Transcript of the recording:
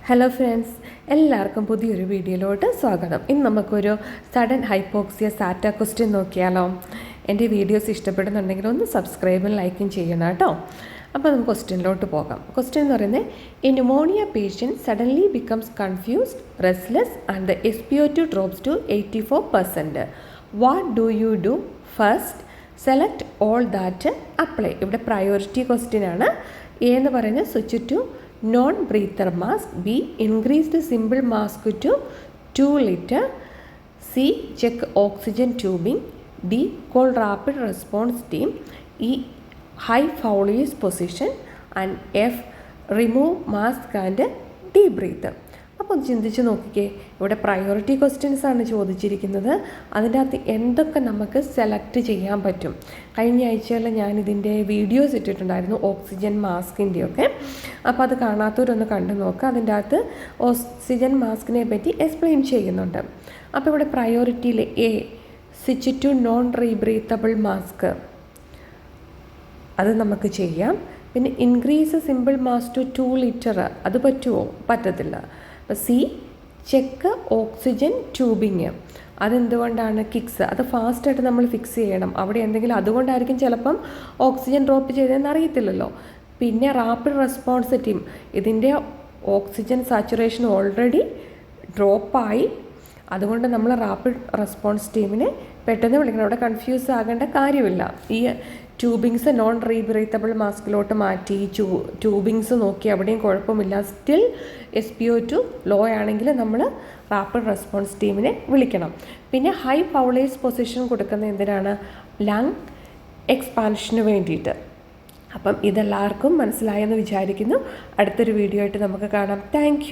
Hello friends, എല്ലാവർക്കും പുതിയൊരു വീഡിയോയിലോട്ട് സ്വാഗതം. ഇന്ന് നമുക്കൊരു സഡൻ ഹൈപ്പോക്സിയ സാറ്റ ക്വസ്റ്റ്യൻ നോക്കിയാലോ. എൻ്റെ വീഡിയോസ് ഇഷ്ടപ്പെടുന്നുണ്ടെങ്കിൽ ഒന്ന് സബ്സ്ക്രൈബും ലൈക്കും ചെയ്യണം കേട്ടോ. അപ്പോൾ നമുക്ക് ക്വസ്റ്റ്യനിലോട്ട് പോകാം. ക്വസ്റ്റ്യൻ എന്ന് പറയുന്നത്, a pneumonia patient suddenly becomes confused, restless and the SpO2 drops to 84%. What do you do? First select all that apply. ഇവിടെ പ്രയോറിറ്റി ക്വസ്റ്റ്യൻ ആണ്. എ എന്ന് പറയുന്നത് switch to non-breather mask. B. Increase the simple mask to 2 liter. C. Check oxygen tubing. D. Call rapid response team. E. High Fowler's position. And F. Remove mask and debrief. അപ്പോൾ ചിന്തിച്ച് നോക്കിക്കേ, ഇവിടെ priority questions ആണ് ചോദിച്ചിരിക്കുന്നത്. അതിൻ്റെ അകത്ത് എന്തൊക്കെ നമുക്ക് സെലക്ട് ചെയ്യാൻ പറ്റും. കഴിഞ്ഞ ആഴ്ചയിൽ ഞാനിതിൻ്റെ വീഡിയോസ് ഇട്ടിട്ടുണ്ടായിരുന്നു, ഓക്സിജൻ മാസ്കിൻ്റെയൊക്കെ. അപ്പോൾ അത് കാണാത്തവരൊന്ന് കണ്ടു നോക്കുക. അതിൻ്റെ അകത്ത് ഓക്സിജൻ മാസ്കിനെ പറ്റി എക്സ്പ്ലെയിൻ ചെയ്യുന്നുണ്ട്. അപ്പോൾ ഇവിടെ പ്രയോറിറ്റിയിൽ A, switch to non rebreathable mask, അത് നമുക്ക് ചെയ്യാം. പിന്നെ increase simple mask to 2 litre, അത് പറ്റുമോ? പറ്റത്തില്ല. സി, ചെക്ക് ഓക്സിജൻ ട്യൂബിങ്, അതെന്തുകൊണ്ടാണ്? കിക്സ്, അത് ഫാസ്റ്റായിട്ട് നമ്മൾ ഫിക്സ് ചെയ്യണം. അവിടെ എന്തെങ്കിലും അതുകൊണ്ടായിരിക്കും ചിലപ്പം ഓക്സിജൻ ഡ്രോപ്പ് ചെയ്തതെന്ന് അറിയത്തില്ലല്ലോ. പിന്നെ റാപ്പിഡ് റെസ്പോൺസ് ടീം, ഇതിൻ്റെ ഓക്സിജൻ സാച്ചുറേഷൻ ഓൾറെഡി ഡ്രോപ്പായി, അതുകൊണ്ട് നമ്മൾ റാപ്പിഡ് റെസ്പോൺസ് ടീമിനെ പെട്ടെന്ന് വിളിക്കണം. അവിടെ കൺഫ്യൂസ് ആകേണ്ട കാര്യമില്ല. ഈ ട്യൂബിങ്സ് നോൺ റീബ്രീത്തബിൾ മാസ്കിലോട്ട് മാറ്റി ട്യൂബിങ്സ് നോക്കി അവിടെയും കുഴപ്പമില്ല, സ്റ്റിൽ SpO2 ലോ ആണെങ്കിൽ നമ്മൾ റാപ്പിഡ് റെസ്പോൺസ് ടീമിനെ വിളിക്കണം. പിന്നെ ഹൈ ഫൗളേഴ്സ് പൊസിഷൻ കൊടുക്കുന്നത് എന്തിനാണ്? ലങ് എക്സ്പാൻഷന് വേണ്ടിയിട്ട്. അപ്പം ഇതെല്ലാവർക്കും മനസ്സിലായെന്ന് വിചാരിക്കുന്നു. അടുത്തൊരു വീഡിയോ ആയിട്ട് നമുക്ക് കാണാം. താങ്ക്